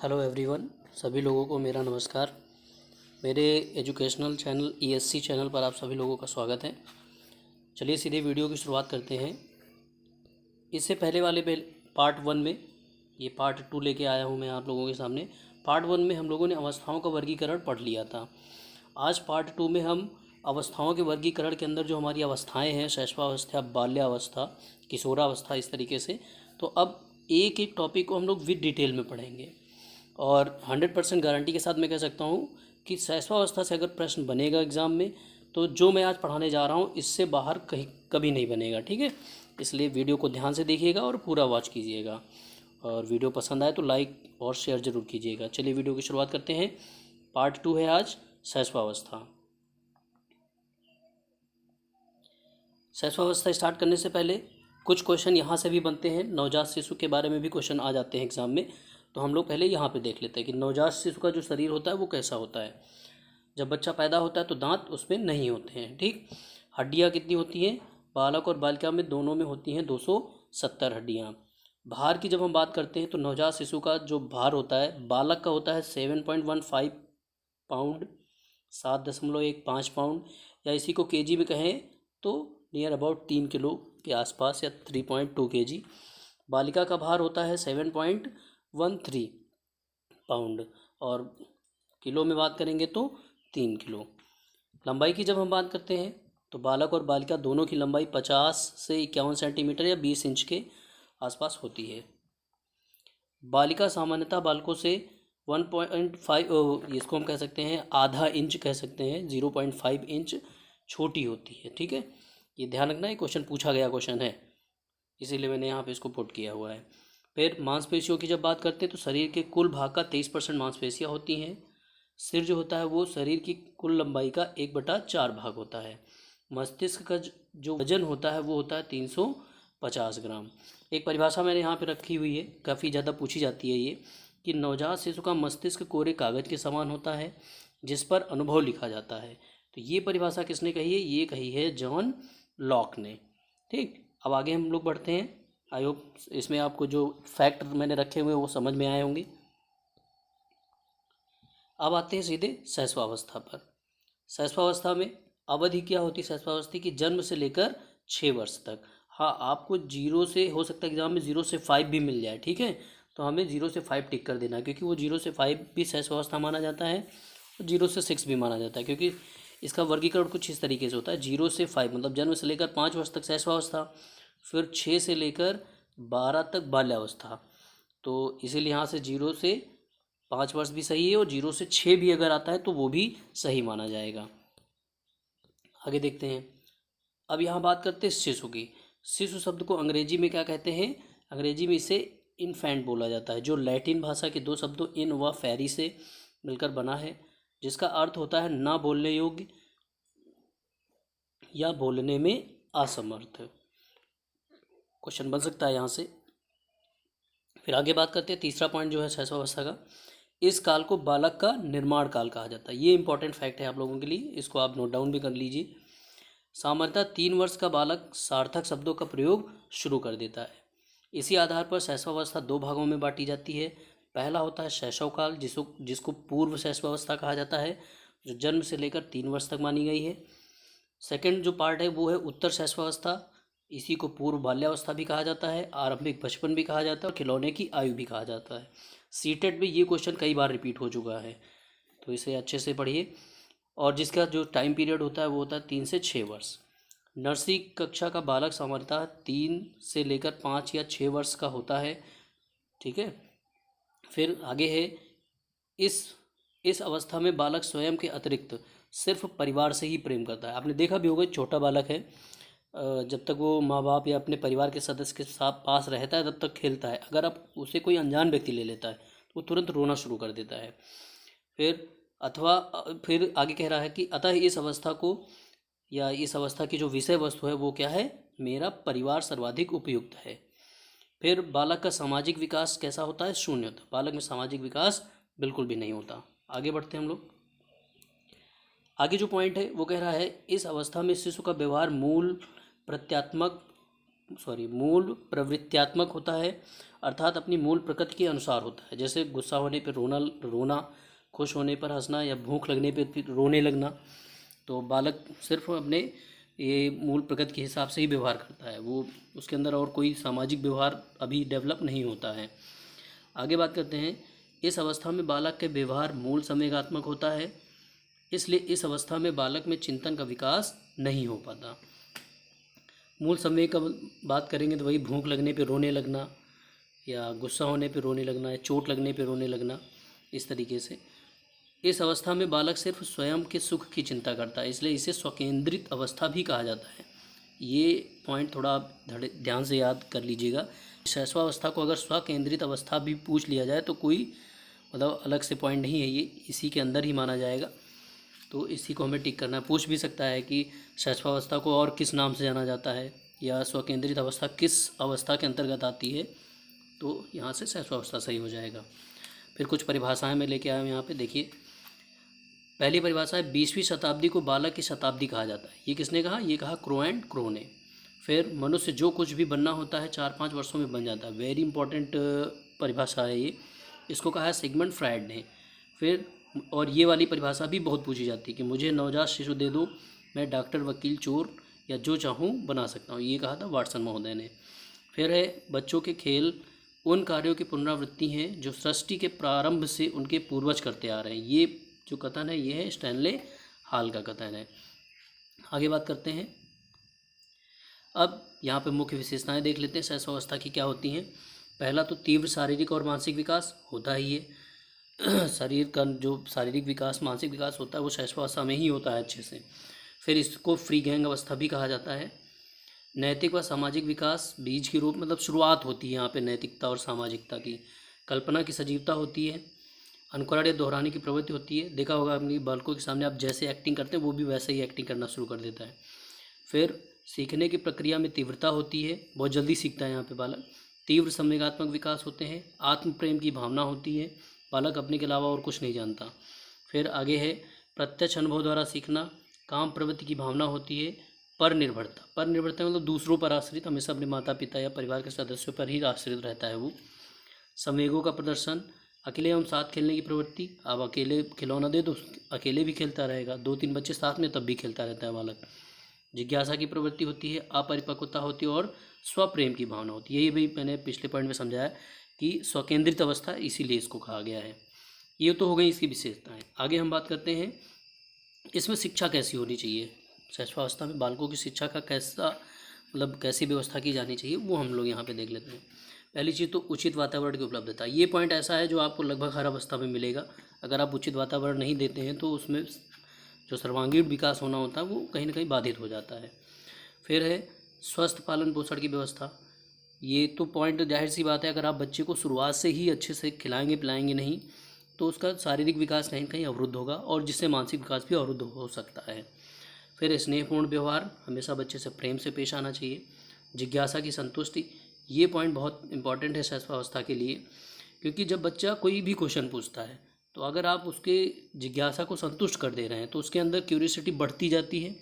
Hello everyone, सभी लोगों को मेरा नमस्कार। मेरे एजुकेशनल चैनल ईएससी चैनल पर आप सभी लोगों का स्वागत है। चलिए सीधे वीडियो की शुरुआत करते हैं। इससे पहले वाले पार्ट 1 में, ये पार्ट 2 लेके आया हूँ मैं आप लोगों के सामने। पार्ट 1 में हम लोगों ने अवस्थाओं का वर्गीकरण पढ़ लिया था। आज पार्ट 2 में हम अवस्थाओं के वर्गीकरण के अंदर जो हमारी अवस्थाएँ हैं, शैशवावस्था, बाल्यावस्था, किशोरावस्था, इस तरीके से, तो अब एक एक टॉपिक को हम लोग विद डिटेल में पढ़ेंगे। और 100% गारंटी के साथ मैं कह सकता हूँ कि शैशवावस्था से अगर प्रश्न बनेगा एग्ज़ाम में, तो जो मैं आज पढ़ाने जा रहा हूँ इससे बाहर कहीं कभी नहीं बनेगा। ठीक है, इसलिए वीडियो को ध्यान से देखिएगा और पूरा वॉच कीजिएगा। और वीडियो पसंद आए तो लाइक और शेयर ज़रूर कीजिएगा। चलिए वीडियो की शुरुआत करते हैं। पार्ट 2 है आज शैशवावस्था। शैशवावस्था स्टार्ट करने से पहले कुछ क्वेश्चन यहाँ से भी बनते हैं। नवजात शिशु के बारे में भी क्वेश्चन आ जाते हैं एग्जाम में, तो हम लोग पहले यहाँ पे देख लेते हैं कि नवजात शिशु का जो शरीर होता है वो कैसा होता है। जब बच्चा पैदा होता है तो दांत उसमें नहीं होते हैं। ठीक, हड्डियाँ कितनी होती हैं? बालक और बालिका में दोनों में होती हैं 270 हड्डियाँ। भार की जब हम बात करते हैं तो नवजात शिशु का जो भार होता है, बालक का होता है 7.15 पाउंड, 7.15 पाउंड, या इसी को केजी में कहें तो नियर अबाउट 3 किलो के आसपास, या 3.2 केजी। बालिका का भार होता है 7.13 पाउंड, और किलो में बात करेंगे तो 3 किलो। लंबाई की जब हम बात करते हैं तो बालक और बालिका दोनों की लंबाई 50 से 51 सेंटीमीटर या 20 इंच के आसपास होती है। बालिका सामान्यतः बालकों से 1.5, इसको हम कह सकते हैं आधा इंच कह सकते हैं, 0.5 इंच छोटी होती है। ठीक है, ये ध्यान रखना, ये क्वेश्चन पूछा गया क्वेश्चन है, इसीलिए मैंने यहाँ पे इसको पुट किया हुआ है। फिर मांसपेशियों की जब बात करते हैं तो शरीर के कुल भाग का 23% मांसपेशियाँ होती हैं। सिर जो होता है वो शरीर की कुल लंबाई का 1/4 भाग होता है। मस्तिष्क का जो वजन होता है वो होता है 350 ग्राम। एक परिभाषा मैंने यहाँ पे रखी हुई है, काफ़ी ज़्यादा पूछी जाती है ये, कि नवजात शिशु का मस्तिष्क कोरे कागज़ के समान होता है जिस पर अनुभव लिखा जाता है। तो ये परिभाषा किसने कही है? ये कही है जॉन लॉक ने। ठीक, अब आगे हम लोग बढ़ते हैं। आई होप इसमें आपको जो फैक्ट मैंने रखे हुए वो समझ में आए होंगे। अब आते हैं सीधे शैशवावस्था पर। शैशवावस्था में अवधि क्या होती है? शैशवावस्था की जन्म से लेकर 6 वर्ष तक। हाँ, आपको 0 से, हो सकता है एग्जाम में 0 से 5 भी मिल जाए। ठीक है, तो हमें 0 से 5 टिक कर देना, क्योंकि वो 0 से 5 भी शैशवावस्था माना जाता है और 0 से 6 भी माना जाता है, क्योंकि इसका वर्गीकरण कुछ इस तरीके से होता है। 0 से 5 मतलब जन्म से लेकर 5 वर्ष तक शैशवावस्था, फिर 6 से लेकर 12 तक बाल्यावस्था। तो इसीलिए यहाँ से 0 से 5 वर्ष भी सही है, और 0 से 6 भी अगर आता है तो वो भी सही माना जाएगा। आगे देखते हैं। अब यहाँ बात करते हैं शिशु की। शिशु शब्द को अंग्रेजी में क्या कहते हैं? अंग्रेजी में इसे इन्फेंट बोला जाता है, जो लैटिन भाषा के दो शब्दों इन व फेरी से मिलकर बना है, जिसका अर्थ होता है ना बोलने योग्य या बोलने में असमर्थ। क्वेश्चन बन सकता है यहाँ से। फिर आगे बात करते हैं, तीसरा पॉइंट जो है शैशवावस्था का, इस काल को बालक का निर्माण काल कहा जाता है। ये इंपॉर्टेंट फैक्ट है आप लोगों के लिए, इसको आप नोट डाउन भी कर लीजिए। सामान्यतः 3 वर्ष का बालक सार्थक शब्दों का प्रयोग शुरू कर देता है। इसी आधार पर शैशवावस्था 2 भागों में बांटी जाती है। पहला होता है शैशव काल, जिसको पूर्व शैशवावस्था कहा जाता है, जो जन्म से लेकर 3 वर्ष तक मानी गई है। सेकंड जो पार्ट है वो है उत्तर शैशवावस्था, इसी को पूर्व बाल्यावस्था भी कहा जाता है, आरंभिक बचपन भी कहा जाता है, और खिलौने की आयु भी कहा जाता है। सीटेट में ये क्वेश्चन कई बार रिपीट हो चुका है, तो इसे अच्छे से पढ़िए। और जिसका जो टाइम पीरियड होता है वो होता है 3 से 6 वर्ष। नर्सरी कक्षा का बालक सामान्यतः 3 से लेकर 5 या 6 वर्ष का होता है। ठीक है, फिर आगे है, इस अवस्था में बालक स्वयं के अतिरिक्त सिर्फ परिवार से ही प्रेम करता है। आपने देखा भी होगा, छोटा बालक है, जब तक वो माँ बाप या अपने परिवार के सदस्य के साथ पास रहता है तब तक खेलता है। अगर आप उसे कोई अनजान व्यक्ति ले लेता है तो वो तुरंत रोना शुरू कर देता है। फिर आगे कह रहा है कि अतः इस अवस्था को, या इस अवस्था की जो विषय वस्तु है वो क्या है? मेरा परिवार सर्वाधिक उपयुक्त है। फिर बालक का सामाजिक विकास कैसा होता है? शून्य होता है। बालक में सामाजिक विकास बिल्कुल भी नहीं होता। आगे बढ़ते हैं हम लोग। आगे जो पॉइंट है वो कह रहा है, इस अवस्था में शिशु का व्यवहार मूल प्रत्यात्मक मूल प्रवृत्त्यात्मक होता है, अर्थात अपनी मूल प्रकृति के अनुसार होता है। जैसे गुस्सा होने पर रोना, खुश होने पर हंसना या भूख लगने पर फिर रोने लगना। तो बालक सिर्फ अपने ये मूल प्रकृति के हिसाब से ही व्यवहार करता है, वो उसके अंदर और कोई सामाजिक व्यवहार अभी डेवलप नहीं होता है। आगे बात करते हैं, इस अवस्था में बालक के व्यवहार मूल संवेगात्मक होता है, इसलिए इस अवस्था में बालक में चिंतन का विकास नहीं हो पाता। मूल संवेग का बात करेंगे तो वही भूख लगने पे रोने लगना या गुस्सा होने पे रोने लगना या चोट लगने पे रोने लगना, इस तरीके से। इस अवस्था में बालक सिर्फ स्वयं के सुख की चिंता करता है, इसलिए इसे स्वकेंद्रित अवस्था भी कहा जाता है। ये पॉइंट थोड़ा आप ध्यान से याद कर लीजिएगा। शैशवावस्था को अगर स्वकेंद्रित अवस्था भी पूछ लिया जाए तो कोई मतलब अलग से पॉइंट नहीं है, ये इसी के अंदर ही माना जाएगा। तो इसी को हमें टिक करना है। पूछ भी सकता है कि शैशवावस्था को और किस नाम से जाना जाता है या स्वकेंद्रित अवस्था किस अवस्था के अंतर्गत आती है, तो यहाँ से शैशवावस्था सही हो जाएगा। फिर कुछ परिभाषाएं मैं लेके आया हूँ यहाँ पे, देखिए। पहली परिभाषा है 20वीं शताब्दी को बालक की शताब्दी कहा जाता है। ये किसने कहा? ये कहा क्रो एंड क्रो ने। फिर मनुष्य जो कुछ भी बनना होता है 4-5 वर्षों में बन जाता है। वेरी इंपॉर्टेंट परिभाषा है ये, इसको कहा है सिगमंड फ्रायड ने। फिर और ये वाली परिभाषा भी बहुत पूछी जाती है कि मुझे नवजात शिशु दे दो, मैं डॉक्टर, वकील, चोर या जो चाहूँ बना सकता हूँ, ये कहा था वाटसन महोदय ने। फिर है बच्चों के खेल उन कार्यों की पुनरावृत्ति हैं जो सृष्टि के प्रारंभ से उनके पूर्वज करते आ रहे हैं। ये जो कथन है ये है स्टैनले हॉल का कथन है। आगे बात करते हैं, अब यहाँ पे मुख्य विशेषताएं देख लेते हैं शैशवावस्था की क्या होती हैं। पहला तो तीव्र शारीरिक और मानसिक विकास होता ही है। शरीर का जो शारीरिक विकास, मानसिक विकास होता है वो शैशवावस्था में ही होता है अच्छे से। फिर इसको फ्री गैंग अवस्था भी कहा जाता है। नैतिक व सामाजिक विकास बीज के रूप मतलब शुरुआत होती है यहाँ पे नैतिकता और सामाजिकता की। कल्पना की सजीवता होती है। अनुकरण या दोहराने की प्रवृत्ति होती है। देखा होगा अपनी बालकों के सामने आप जैसे एक्टिंग करते हैं वो भी वैसे ही एक्टिंग करना शुरू कर देता है। फिर सीखने की प्रक्रिया में तीव्रता होती है, बहुत जल्दी सीखता है यहाँ पे बालक। तीव्र संवेगात्मक विकास होते हैं। आत्म प्रेम की भावना होती है, बालक अपने के अलावा और कुछ नहीं जानता। फिर आगे है प्रत्यक्ष अनुभव द्वारा सीखना। काम प्रवृत्ति की भावना होती है। पर निर्भरता मतलब दूसरों पर आश्रित, हमेशा अपने माता पिता या परिवार के सदस्यों पर ही आश्रित रहता है वो। संवेगों का प्रदर्शन, अकेले एवं साथ खेलने की प्रवृत्ति। अब अकेले खिलौना दे तो अकेले भी खेलता रहेगा, 2-3 बच्चे साथ में तब भी खेलता रहता है बालक। जिज्ञासा की प्रवृत्ति होती है। अपरिपक्वता होती है और स्वप्रेम की भावना होती है। यही भी मैंने पिछले पॉइंट में समझाया कि स्वकेंद्रित अवस्था इसीलिए इसको कहा गया है। ये तो हो गई इसकी विशेषताएं। आगे हम बात करते हैं इसमें शिक्षा कैसी होनी चाहिए, शैशवावस्था में बालकों की शिक्षा का कैसा मतलब कैसी व्यवस्था की जानी चाहिए, वो हम लोग यहाँ पे देख लेते हैं। पहली चीज़ तो उचित वातावरण की उपलब्धता। ये पॉइंट ऐसा है जो आपको लगभग हर अवस्था में मिलेगा। अगर आप उचित वातावरण नहीं देते हैं तो उसमें जो सर्वांगीण विकास होना होता है वो कहीं ना कहीं बाधित हो जाता है। फिर है स्वस्थ पालन पोषण की व्यवस्था। ये तो पॉइंट जाहिर सी बात है, अगर आप बच्चे को शुरुआत से ही अच्छे से खिलाएंगे पिलाएंगे नहीं तो उसका शारीरिक विकास कहीं कहीं अवरुद्ध होगा और जिससे मानसिक विकास भी अवरुद्ध हो सकता है। फिर स्नेहपूर्ण व्यवहार, हमेशा बच्चे से प्रेम से पेश आना चाहिए। जिज्ञासा की संतुष्टि, ये पॉइंट बहुत इंपॉर्टेंट है शैशवावस्था के लिए, क्योंकि जब बच्चा कोई भी क्वेश्चन पूछता है तो अगर आप उसके जिज्ञासा को संतुष्ट कर दे रहे हैं तो उसके अंदर क्यूरियोसिटी बढ़ती जाती है,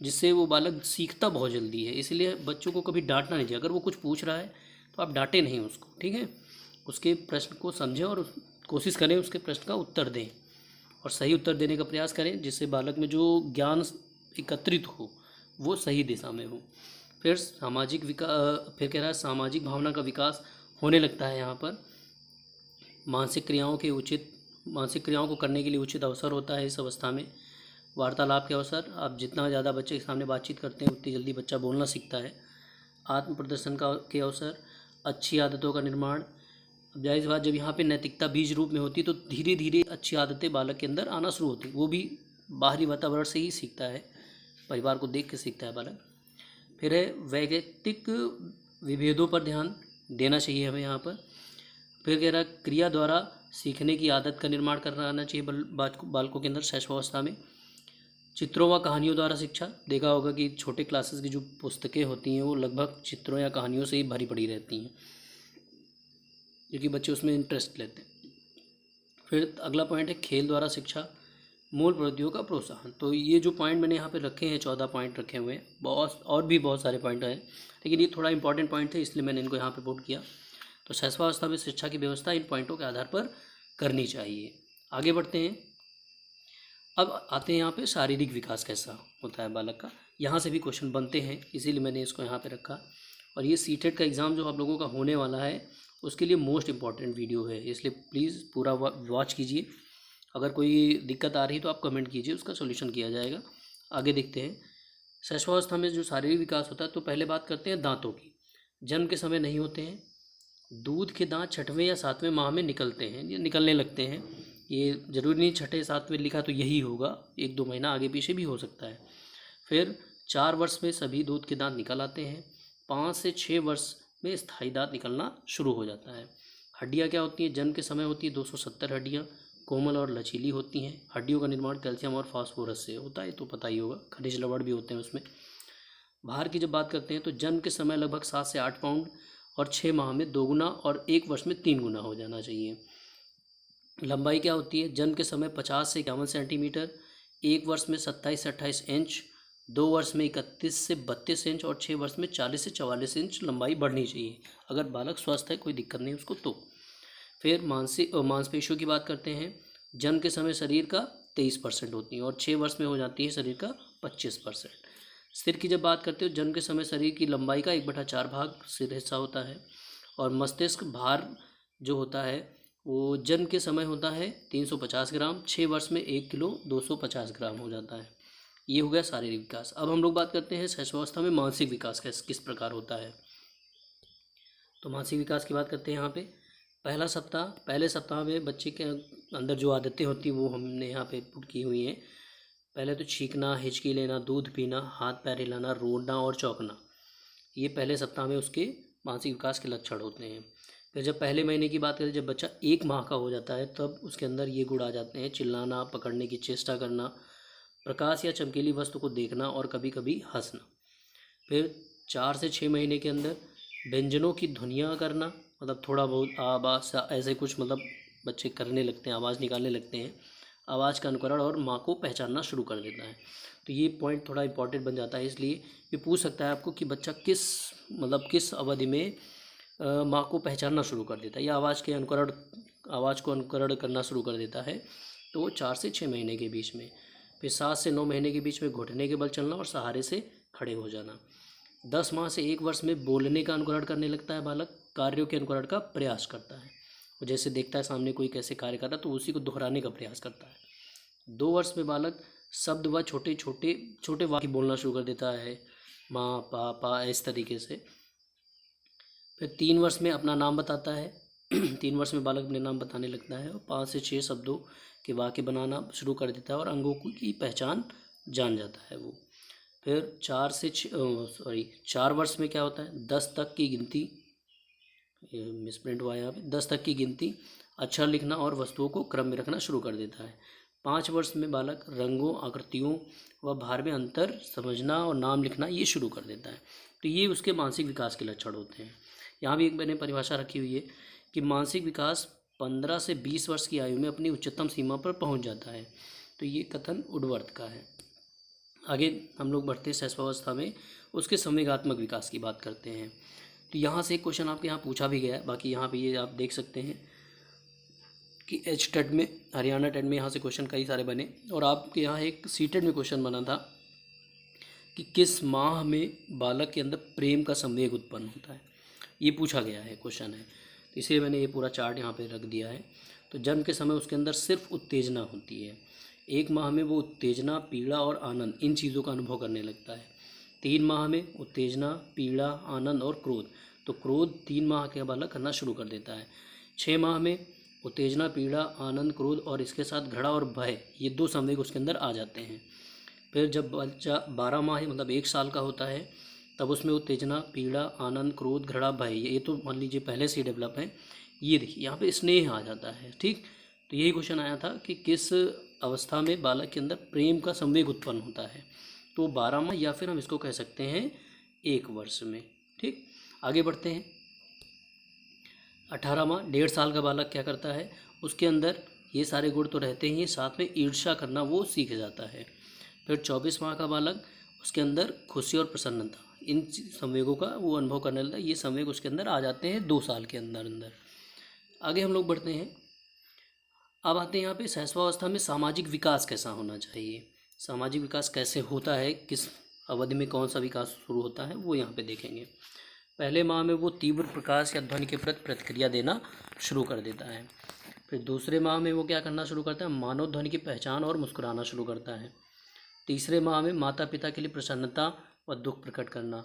जिससे वो बालक सीखता बहुत जल्दी है। इसलिए बच्चों को कभी डांटना नहीं चाहिए। अगर वो कुछ पूछ रहा है तो आप डांटें नहीं उसको, ठीक है। उसके प्रश्न को समझें और कोशिश करें उसके प्रश्न का उत्तर दें और सही उत्तर देने का प्रयास करें, जिससे बालक में जो ज्ञान एकत्रित हो वो सही दिशा में हो। फिर सामाजिक विकास, फिर कह रहा है सामाजिक भावना का विकास होने लगता है यहाँ पर। मानसिक क्रियाओं को करने के लिए उचित अवसर होता है इस अवस्था में। वार्तालाप के अवसर, आप जितना ज़्यादा बच्चे के सामने बातचीत करते हैं उतनी जल्दी बच्चा बोलना सीखता है। आत्म प्रदर्शन के अवसर, अच्छी आदतों का निर्माण। अब जाहिर सी बात, जब यहाँ पे नैतिकता बीज रूप में होती तो धीरे धीरे अच्छी आदतें बालक के अंदर आना शुरू होती। वो भी बाहरी वातावरण से ही सीखता है, परिवार को देख के सीखता है बालक। फिर है वैयक्तिक विभेदों पर ध्यान देना चाहिए हमें यहाँ पर। फिर कह रहा क्रिया द्वारा सीखने की आदत का निर्माण करना चाहिए बालकों के अंदर शैशवावस्था में। चित्रों व कहानियों द्वारा शिक्षा, देखा होगा कि छोटे क्लासेस की जो पुस्तकें होती हैं वो लगभग चित्रों या कहानियों से ही भरी पड़ी रहती हैं, क्योंकि बच्चे उसमें इंटरेस्ट लेते हैं। फिर अगला पॉइंट है खेल द्वारा शिक्षा। मूल प्रवृत्तियों का प्रोत्साहन। तो ये जो पॉइंट मैंने यहाँ पे रखे हैं, 14 पॉइंट रखे हुए हैं, बहुत और भी बहुत सारे पॉइंट हैं, लेकिन ये थोड़ा इंपॉर्टेंट पॉइंट थे इसलिए मैंने इनको यहाँ पे पुट किया। तो शैशवावस्था में शिक्षा की व्यवस्था इन पॉइंटों के आधार पर करनी चाहिए। आगे बढ़ते हैं। अब आते हैं यहाँ पे शारीरिक विकास कैसा होता है बालक का। यहाँ से भी क्वेश्चन बनते हैं, इसीलिए मैंने इसको यहाँ पे रखा। और ये सीटेट का एग्ज़ाम जो आप लोगों का होने वाला है उसके लिए मोस्ट इम्पॉर्टेंट वीडियो है, इसलिए प्लीज़ पूरा वॉच कीजिए। अगर कोई दिक्कत आ रही है तो आप कमेंट कीजिए, उसका सोल्यूशन किया जाएगा। आगे देखते हैं। शैशवावस्था में जो शारीरिक विकास होता है, तो पहले बात करते हैं दांतों की। जन्म के समय नहीं होते हैं। दूध के दांत 6वें या 7वें माह में निकलते हैं या निकलने लगते हैं। ये ज़रूरी नहीं 6 7 में लिखा तो यही होगा, 1-2 महीना आगे पीछे भी हो सकता है। फिर 4 वर्ष में सभी दूध के दांत निकल आते हैं। 5 से 6 वर्ष में स्थायी दांत निकलना शुरू हो जाता है। हड्डियाँ क्या होती हैं? जन्म के समय होती है 270 हड्डियाँ, कोमल और लचीली होती हैं। हड्डियों का निर्माण कैल्शियम और फास्फोरस से होता है, तो पता ही होगा। खनिज लवण भी होते हैं उसमें। भार की जब बात करते हैं तो जन्म के समय लगभग 7 से 8 पाउंड और 6 माह में 2 गुना और 1 वर्ष में 3 गुना हो जाना चाहिए। लंबाई क्या होती है? जन्म के समय 50 से 51 सेंटीमीटर, 1 वर्ष में 27 से 28 इंच, 2 वर्ष में 31 से 32 इंच और 6 वर्ष में 40 से 44 इंच लंबाई बढ़नी चाहिए, अगर बालक स्वस्थ है, कोई दिक्कत नहीं उसको तो। फिर मांसपेशियों की बात करते हैं। जन्म के समय शरीर का 23% होती है और 6 वर्ष में हो जाती है शरीर का 25%। सिर की जब बात करते हो, जन्म के समय शरीर की लंबाई का 1/4 भाग सिर हिस्सा होता है। और मस्तिष्क भार जो होता है वो जन्म के समय होता है 350 ग्राम, 6 वर्ष में 1 किलो 250 ग्राम हो जाता है। ये हो गया शारीरिक विकास। अब हम लोग बात करते हैं शैशवावस्था में मानसिक विकास किस प्रकार होता है। तो मानसिक विकास की बात करते हैं यहाँ पे। पहले सप्ताह में बच्चे के अंदर जो आदतें होती हैं वो हमने यहाँ पे पुट की हुई हैं। पहले तो छींकना, हिचकी लेना, दूध पीना, हाथ पैर हिलाना, रोना और चौंकना, ये पहले सप्ताह में उसके मानसिक विकास के लक्षण होते हैं। फिर जब पहले महीने की बात करें, जब बच्चा 1 माह का हो जाता है, तब उसके अंदर ये गुण आ जाते हैं: चिल्लाना, पकड़ने की चेष्टा करना, प्रकाश या चमकीली वस्तु को देखना और कभी कभी हंसना। फिर 4 से 6 महीने के अंदर व्यंजनों की ध्वनियाँ करना, मतलब थोड़ा बहुत आवाज़ ऐसे कुछ मतलब बच्चे करने लगते हैं, आवाज़ निकालने लगते हैं। आवाज़ का अनुकरण और माँ को पहचानना शुरू कर देता है। तो ये पॉइंट थोड़ा इंपॉर्टेंट बन जाता है, इसलिए ये पूछ सकता है आपको कि बच्चा किस अवधि में माँ को पहचानना शुरू कर देता है या आवाज़ को अनुकरण करना शुरू कर देता है। तो वो 4 से 6 महीने के बीच में। फिर 7 से 9 महीने के बीच में घुटने के बल चलना और सहारे से खड़े हो जाना। 10 माह से 1 वर्ष में बोलने का अनुकरण करने लगता है बालक, कार्यों के अनुकरण का प्रयास करता है। वो जैसे देखता है सामने कोई कैसे कार्य कर रहा है तो उसी को दोहराने का प्रयास करता है। 2 वर्ष में बालक शब्द व छोटे वाक्य बोलना शुरू कर देता है, माँ, पापा, इस तरीके से। फिर 3 वर्ष में अपना नाम बताता है। 3 वर्ष में बालक अपने नाम बताने लगता है और 5 से 6 शब्दों के वाक्य बनाना शुरू कर देता है और अंगों की पहचान जान जाता है वो। फिर 4 वर्ष में क्या होता है? 10 तक की गिनती, मिसप्रिंट हुआ है यहाँ पे, 10 तक की गिनती, अक्षर लिखना और वस्तुओं को क्रम में रखना शुरू कर देता है। 5 वर्ष में बालक रंगों, आकृतियों व भार में अंतर समझना और नाम लिखना ये शुरू कर देता है। तो ये उसके मानसिक विकास के लक्षण होते हैं। यहाँ भी एक मैंने परिभाषा रखी हुई है कि मानसिक विकास 15 से 20 वर्ष की आयु में अपनी उच्चतम सीमा पर पहुँच जाता है। तो ये कथन वुडवर्थ का है। आगे हम लोग बढ़ते हैं शैशवावस्था में उसके संवेगात्मक विकास की बात करते हैं। तो यहाँ से एक क्वेश्चन आपके यहाँ पूछा भी गया है, बाकी यहाँ पे ये आप देख सकते हैं कि टेट में, हरियाणा टेट में यहाँ से क्वेश्चन कई सारे बने। और आपके यहाँ एक सीटेट में क्वेश्चन बना था कि किस माह में बालक के अंदर प्रेम का संवेग उत्पन्न होता है, ये पूछा गया है, क्वेश्चन है। तो इसलिए मैंने ये पूरा चार्ट यहाँ पे रख दिया है। तो जन्म के समय उसके अंदर सिर्फ उत्तेजना होती है। 1 माह में वो उत्तेजना, पीड़ा और आनंद, इन चीज़ों का अनुभव करने लगता है। 3 माह में उत्तेजना, पीड़ा, आनंद और क्रोध, तो क्रोध 3 माह के बालक करना शुरू कर देता है। 6 माह में उत्तेजना, पीड़ा, आनंद, क्रोध और इसके साथ घृणा और भय, ये 2 संवेग उसके अंदर आ जाते हैं। फिर जब बच्चा 12 माह मतलब 1 साल का होता है, तब उसमें उत्तेजना, पीड़ा, आनंद, क्रोध, घृणा, भय, ये तो मान लीजिए पहले से ही डेवलप है। ये देखिए यहाँ पे स्नेह आ जाता है। ठीक, तो यही क्वेश्चन आया था कि किस अवस्था में बालक के अंदर प्रेम का संवेग उत्पन्न होता है। तो 12 माह या फिर हम इसको कह सकते हैं 1 वर्ष में। ठीक, आगे बढ़ते हैं। 18 माह, 1.5 साल का बालक क्या करता है? उसके अंदर ये सारे गुण तो रहते ही हैं, साथ में ईर्ष्या करना वो सीख जाता है। फिर 24 माह का बालक, उसके अंदर खुशी और प्रसन्नता, इन संवेगों का वो अनुभव करने लगता है। ये संवेग उसके अंदर आ जाते हैं 2 साल के अंदर अंदर। आगे हम लोग बढ़ते हैं। अब आते हैं यहाँ पे शैशवावस्था में सामाजिक विकास कैसा होना चाहिए। सामाजिक विकास कैसे होता है, किस अवधि में कौन सा विकास शुरू होता है, वो यहाँ पे देखेंगे। पहले माह में वो तीव्र प्रकाश या ध्वनि के प्रति प्रतिक्रिया देना शुरू कर देता है। फिर दूसरे माह में वो क्या करना शुरू करता है, मानव ध्वनि की पहचान और मुस्कुराना शुरू करता है। तीसरे माह में माता पिता के लिए प्रसन्नता व दुख प्रकट करना।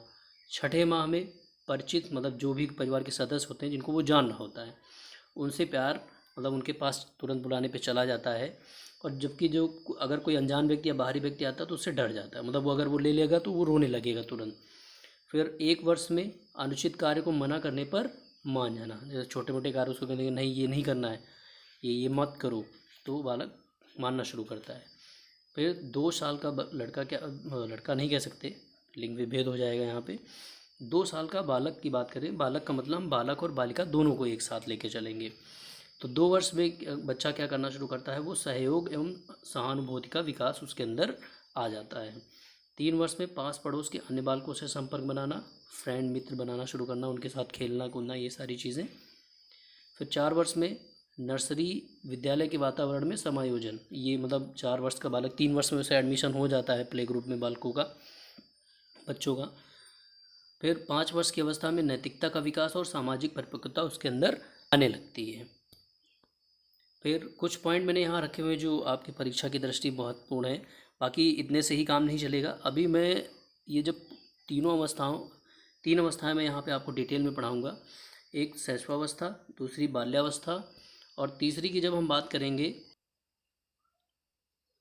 छठे माह में परिचित, मतलब जो भी परिवार के सदस्य होते हैं जिनको वो जान रहा होता है, उनसे प्यार, मतलब उनके पास तुरंत बुलाने पे चला जाता है। और जबकि जो अगर कोई अनजान व्यक्ति या बाहरी व्यक्ति आता है तो उससे डर जाता है, मतलब वो अगर वो ले लेगा तो वो रोने लगेगा तुरंत। फिर 1 वर्ष में अनुचित कार्य को मना करने पर मान जाना। जैसे छोटे मोटे कार्य उसको कहेंगे नहीं ये नहीं करना है, ये मत करो, तो बालक मानना शुरू करता है। फिर 2 साल का लड़का, क्या लड़का नहीं कह सकते, लिंग विभेद हो जाएगा यहाँ पे। 2 साल का बालक की बात करें, बालक का मतलब हम बालक और बालिका दोनों को एक साथ लेके चलेंगे। तो 2 वर्ष में बच्चा क्या करना शुरू करता है, वो सहयोग एवं सहानुभूति का विकास उसके अंदर आ जाता है। 3 वर्ष में पास पड़ोस के अन्य बालकों से संपर्क बनाना, फ्रेंड मित्र बनाना शुरू करना, उनके साथ खेलना कूदना, ये सारी चीज़ें। फिर 4 वर्ष में नर्सरी विद्यालय के वातावरण में समायोजन, ये मतलब 4 वर्ष का बालक 3 वर्ष में उसे एडमिशन हो जाता है प्ले ग्रुप में बालकों का, बच्चों का। फिर 5 वर्ष की अवस्था में नैतिकता का विकास और सामाजिक परिपक्वता उसके अंदर आने लगती है। फिर कुछ पॉइंट मैंने यहाँ रखे हुए जो आपकी परीक्षा की दृष्टि महत्वपूर्ण है, बाकी इतने से ही काम नहीं चलेगा। अभी मैं ये जब 3 अवस्थाएं मैं यहाँ पे आपको डिटेल में पढ़ाऊँगा। एक शैशवावस्था, दूसरी बाल्यावस्था, और तीसरी की जब हम बात करेंगे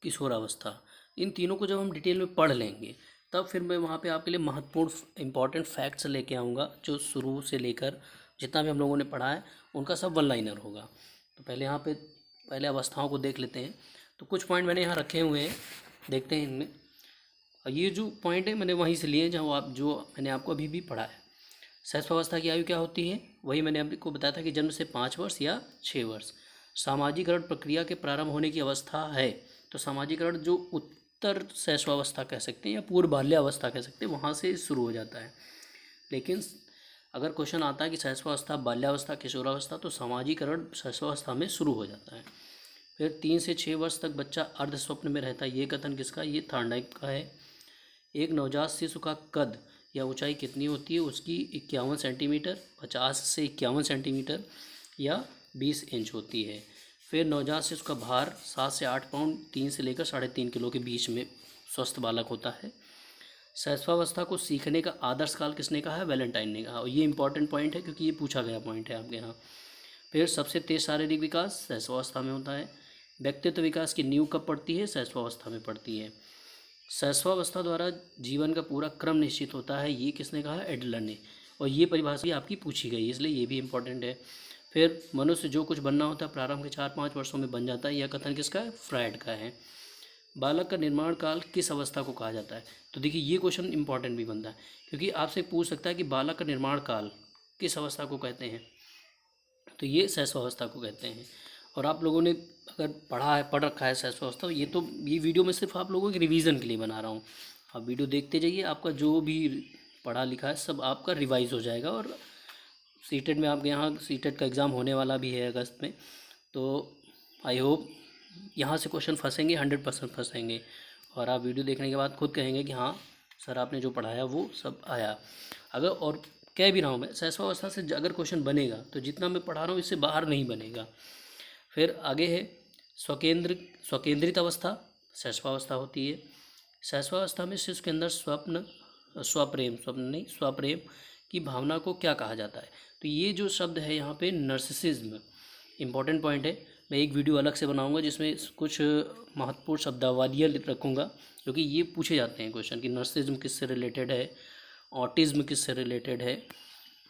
किशोरावस्था। इन तीनों को जब हम डिटेल में पढ़ लेंगे तब फिर मैं वहाँ पे आपके लिए महत्वपूर्ण इंपॉर्टेंट फैक्ट्स लेके आऊँगा, जो शुरू से लेकर जितना भी हम लोगों ने पढ़ा है उनका सब वन लाइनर होगा। तो पहले यहाँ पे पहले अवस्थाओं को देख लेते हैं। तो कुछ पॉइंट मैंने यहाँ रखे हुए हैं, देखते हैं इनमें। और ये जो पॉइंट है मैंने वहीं से लिए जहाँ जो मैंने आपको अभी भी पढ़ा है। शैशवावस्था की आयु क्या होती है, वही मैंने आपको बताया था कि जन्म से 5 वर्ष या 6 वर्ष। सामाजिकरण प्रक्रिया के प्रारंभ होने की अवस्था है। तो सामाजिकरण जो उत्तर शैशवावस्था कह सकते हैं या पूर्व बाल्यावस्था कह सकते हैं, वहाँ से शुरू हो जाता है। लेकिन अगर क्वेश्चन आता है कि शैशवावस्था, बाल्यावस्था, किशोरावस्था, तो सामाजिकरण शैशवावस्था में शुरू हो जाता है। फिर 3 से 6 वर्ष तक बच्चा अर्ध स्वप्न में रहता है। ये कथन किसका, ये थॉर्नडाइक का है। एक नवजात शिशु का कद या ऊंचाई कितनी होती है, उसकी 51 सेंटीमीटर, 50 से 51 सेंटीमीटर या 20 इंच होती है। फिर नवजात शिशु का भार 7 से 8 पाउंड, 3 से लेकर 3.5 किलो के बीच में स्वस्थ बालक होता है। शैशवावस्था को सीखने का आदर्श काल किसने कहा है, वैलेंटाइन ने कहा। और ये इंपॉर्टेंट पॉइंट है क्योंकि ये पूछा गया पॉइंट है आपके यहाँ। फिर सबसे तेज शारीरिक विकास शैशवावस्था में होता है। व्यक्तित्व विकास की नींव कब पड़ती है, शैशवावस्था में पड़ती है। शैशवावस्था द्वारा जीवन का पूरा क्रम निश्चित होता है, ये किसने कहा है, एडलर ने। और ये परिभाषा भी आपकी पूछी गई, इसलिए ये भी इंपॉर्टेंट है। फिर मनुष्य जो कुछ बनना होता है प्रारंभ के 4-5 वर्षों में बन जाता है, यह कथन किसका है, फ्रायड का है। बालक का निर्माण काल किस अवस्था को कहा जाता है। तो देखिए ये क्वेश्चन इंपॉर्टेंट भी बनता है क्योंकि आपसे पूछ सकता है कि बालक का निर्माण काल किस अवस्था को कहते हैं, तो ये शैशवावस्था को कहते हैं। और आप लोगों ने अगर पढ़ रखा है शैशवावस्था, तो ये वीडियो मैं सिर्फ आप लोगों के रिवीजन के लिए बना रहा हूँ। आप वीडियो देखते जाइए, आपका जो भी पढ़ा लिखा है सब आपका रिवाइज हो जाएगा। और सीटेट में आपके यहाँ सीटेट का एग्ज़ाम होने वाला भी है अगस्त में, तो आई होप यहाँ से क्वेश्चन फंसेंगे, 100% फंसेंगे। और आप वीडियो देखने के बाद खुद कहेंगे कि हाँ सर आपने जो पढ़ाया वो सब आया। अगर और कह भी रहा हूँ मैं, शैशवावस्था से अगर क्वेश्चन बनेगा तो जितना मैं पढ़ा रहा हूँ इससे बाहर नहीं बनेगा। फिर आगे है स्वकेंद्रित अवस्था, शैशवावस्था होती है। शैशवावस्था में शिशु के अंदर स्वप्रेम की भावना को क्या कहा जाता है। तो ये जो शब्द है यहाँ पे नर्सिसिज्म, इंपॉर्टेंट पॉइंट है। मैं एक वीडियो अलग से बनाऊंगा जिसमें कुछ महत्वपूर्ण शब्दावलियाँ रखूँगा, क्योंकि ये पूछे जाते हैं क्वेश्चन कि नर्सिसिज्म किससे रिलेटेड है, ऑटिज़्म किससे रिलेटेड है,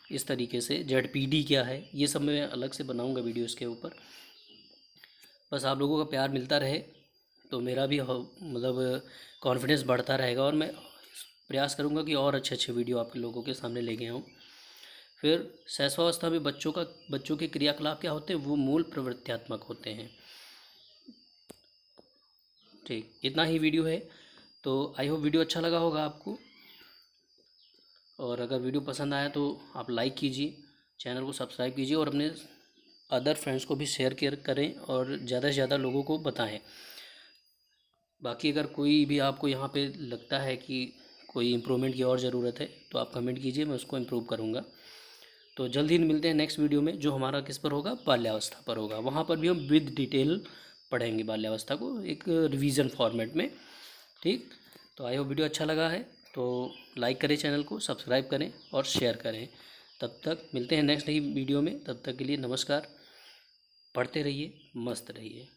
इस तरीके से ZPD क्या है, ये सब मैं अलग से बनाऊंगा वीडियो इसके ऊपर। बस आप लोगों का प्यार मिलता रहे तो मेरा भी मतलब कॉन्फिडेंस बढ़ता रहेगा, और मैं प्रयास करूंगा कि और अच्छे अच्छे वीडियो आपके लोगों के सामने लेके आऊँ। फिर शैशवावस्था में बच्चों के क्रियाकलाप क्या होते हैं, वो मूल प्रवृत्त्यात्मक होते हैं। ठीक, इतना ही वीडियो है। तो आई होप वीडियो अच्छा लगा होगा आपको, और अगर वीडियो पसंद आया तो आप लाइक कीजिए, चैनल को सब्सक्राइब कीजिए और अपने अदर फ्रेंड्स को भी शेयर करें और ज़्यादा से ज़्यादा लोगों को बताएं। बाकी अगर कोई भी आपको यहाँ पे लगता है कि कोई इम्प्रूवमेंट की और ज़रूरत है तो आप कमेंट कीजिए, मैं उसको इम्प्रूव करूँगा। तो जल्द ही मिलते हैं नेक्स्ट वीडियो में, जो हमारा किस पर होगा, बाल्यावस्था पर होगा। वहाँ पर भी हम विद डिटेल पढ़ेंगे बाल्यावस्था को एक रिवीजन फॉर्मेट में। ठीक, तो आई होप वीडियो अच्छा लगा है तो लाइक करें, चैनल को सब्सक्राइब करें और शेयर करें। तब तक मिलते हैं नेक्स्ट नई वीडियो में, तब तक के लिए नमस्कार। पढ़ते रहिए, मस्त रहिए।